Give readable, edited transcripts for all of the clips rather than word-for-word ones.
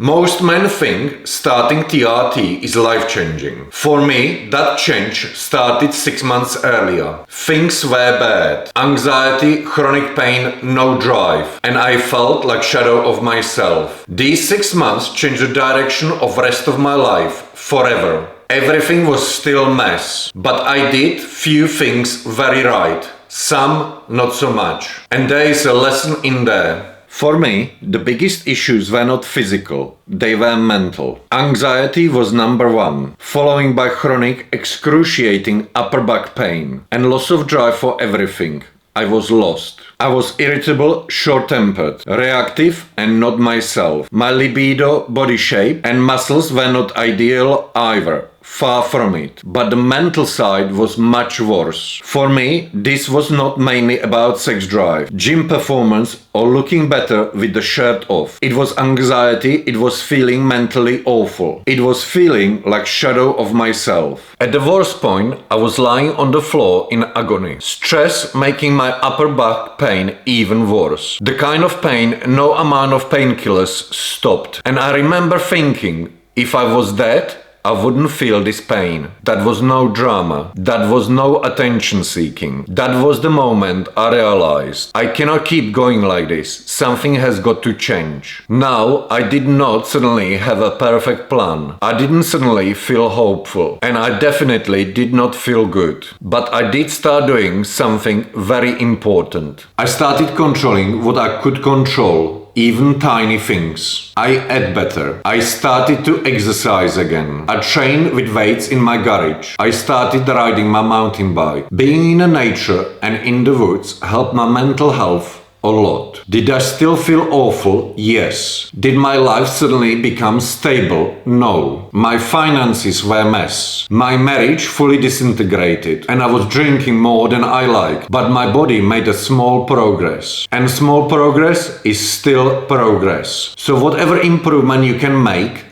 Most men think starting TRT is life-changing. For me, that change started 6 months earlier. Things were bad. Anxiety, chronic pain, no drive. And I felt like shadow of myself. These 6 months changed the direction of rest of my life forever. Everything was still mess. But I did few things very right. Some not so much. And there is a lesson in there. For me, the biggest issues were not physical, they were mental. Anxiety was number one, following by chronic, excruciating upper back pain and loss of drive for everything. I was lost. I was irritable, short-tempered, reactive and not myself. My libido, body shape and muscles were not ideal either. Far from it. But the mental side was much worse. For me, this was not mainly about sex drive, gym performance or looking better with the shirt off. It was anxiety, it was feeling mentally awful. It was feeling like shadow of myself. At the worst point, I was lying on the floor in agony. Stress making my upper back pain even worse. The kind of pain no amount of painkillers stopped. And I remember thinking, if I was dead, I wouldn't feel this pain. That was no drama. That was no attention seeking. That was the moment I realized I cannot keep going like this. Something has got to change. Now, I did not suddenly have a perfect plan. I didn't suddenly feel hopeful. And I definitely did not feel good. But I did start doing something very important. I started controlling what I could control. Even tiny things. I ate better. I started to exercise again. I trained with weights in my garage. I started riding my mountain bike. Being in the nature and in the woods helped my mental health a lot. Did I still feel awful? Yes. Did my life suddenly become stable? No. My finances were a mess. My marriage fully disintegrated and I was drinking more than I like. But my body made a small progress. And small progress is still progress. So whatever improvement you can make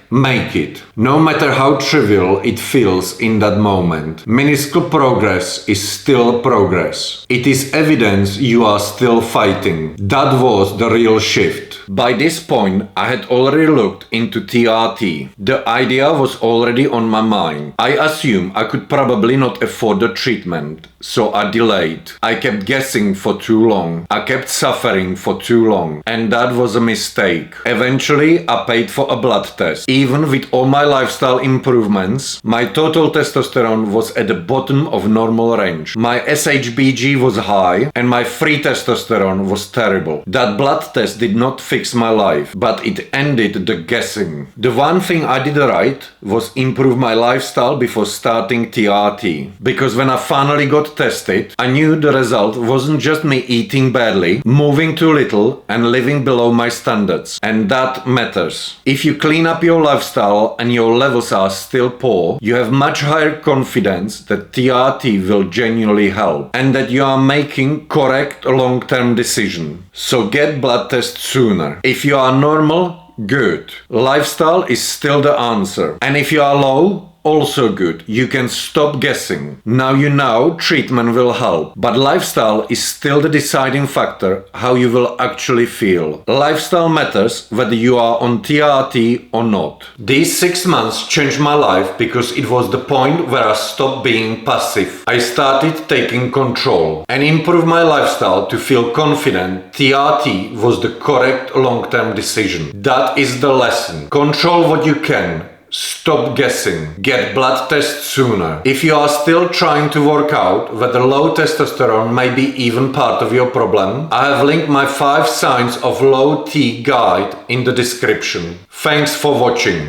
it. No matter how trivial it feels in that moment. Minuscule progress is still progress. It is evidence you are still fighting. That was the real shift. By this point, I had already looked into TRT. The idea was already on my mind. I assumed I could probably not afford the treatment, so I delayed. I kept guessing for too long. I kept suffering for too long. And that was a mistake. Eventually, I paid for a blood test. Even with all my lifestyle improvements, my total testosterone was at the bottom of normal range. My SHBG was high and my free testosterone was terrible. That blood test did not fix my life, but it ended the guessing. The one thing I did right was improve my lifestyle before starting TRT. Because when I finally got tested, I knew the result wasn't just me eating badly, moving too little and living below my standards. And that matters. If you clean up your lifestyle and your levels are still poor, you have much higher confidence that TRT will genuinely help and that you are making correct long-term decision. So get blood test sooner. If you are normal, good. Lifestyle is still the answer. And if you are low, also good. You can stop guessing. Now you know treatment will help. But lifestyle is still the deciding factor how you will actually feel. Lifestyle matters whether you are on TRT or not. These 6 months changed my life because it was the point where I stopped being passive. I started taking control and improved my lifestyle to feel confident TRT was the correct long-term decision. That is the lesson. Control what you can. Stop guessing. Get blood tests sooner. If you are still trying to work out whether low testosterone may be even part of your problem, I have linked my 5 signs of low T guide in the description. Thanks for watching.